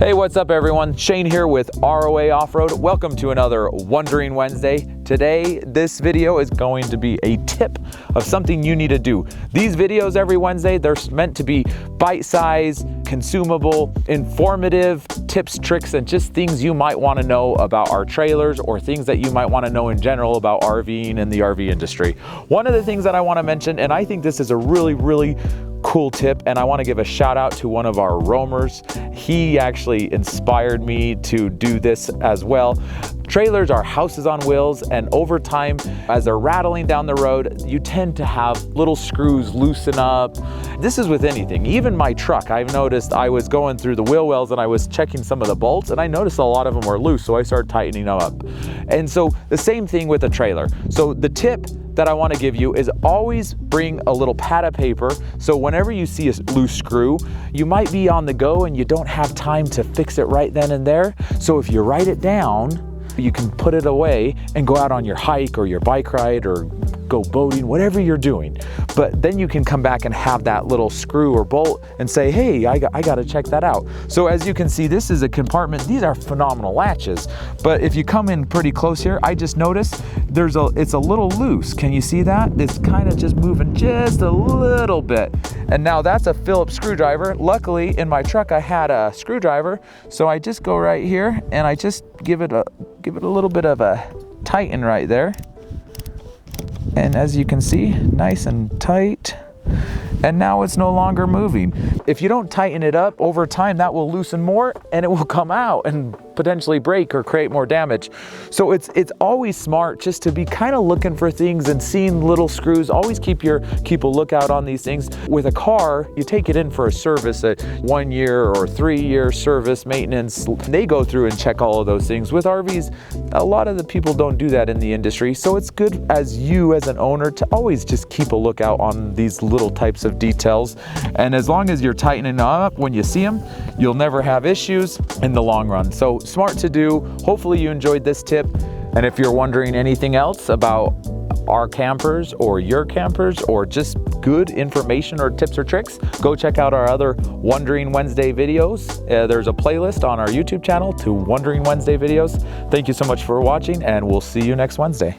Hey, what's up everyone? Shane here with ROA Off-Road. Welcome to another Wondering Wednesday. Today, this video is going to be a tip of something you need to do. These videos every Wednesday, they're meant to be bite-sized, consumable, informative tips, tricks, and just things you might want to know about our trailers or things that you might want to know in general about RVing and the RV industry. One of the things that I want to mention, and I think this is a really cool tip, and I want to give a shout out to one of our roamers. He actually inspired me to do this as well. Trailers are houses on wheels, and over time, as they're rattling down the road, you tend to have little screws loosen up. This is with anything, even my truck. I've noticed I was going through the wheel wells and I was checking some of the bolts, and I noticed a lot of them were loose, so I started tightening them up. And so the same thing with a trailer. So the tip that I want to give you is always bring a little pad of paper, so whenever you see a loose screw, you might be on the go and you don't have time to fix it right then and there. So if you write it down, you can put it away and go out on your hike or your bike ride or go boating, whatever you're doing. But then you can come back and have that little screw or bolt and say, hey, I got to check that out. So as you can see, this is a compartment. These are phenomenal latches. But if you come in pretty close here, I just noticed it's a little loose. Can you see that? It's kind of just moving just a little bit. And now that's a Phillips screwdriver. Luckily in my truck, I had a screwdriver. So I just go right here and I just give it a little bit of a tighten right there. And as you can see, nice and tight. And now it's no longer moving. If you don't tighten it up over time, that will loosen more and it will come out and potentially break or create more damage. So it's always smart just to be kind of looking for things and seeing little screws. Always keep a lookout on these things. With a car, you take it in for a service, a 1 year or 3 year service maintenance. They go through and check all of those things. With RVs, a lot of the people don't do that in the industry. So it's good as you as an owner to always just keep a lookout on these little types of details. And as long as you're tightening them up when you see them, you'll never have issues in the long run. So smart to do. Hopefully you enjoyed this tip. And if you're wondering anything else about our campers or your campers or just good information or tips or tricks, go check out our other Wondering Wednesday videos. There's a playlist on our YouTube channel to Wondering Wednesday videos. Thank you so much for watching, and we'll see you next Wednesday.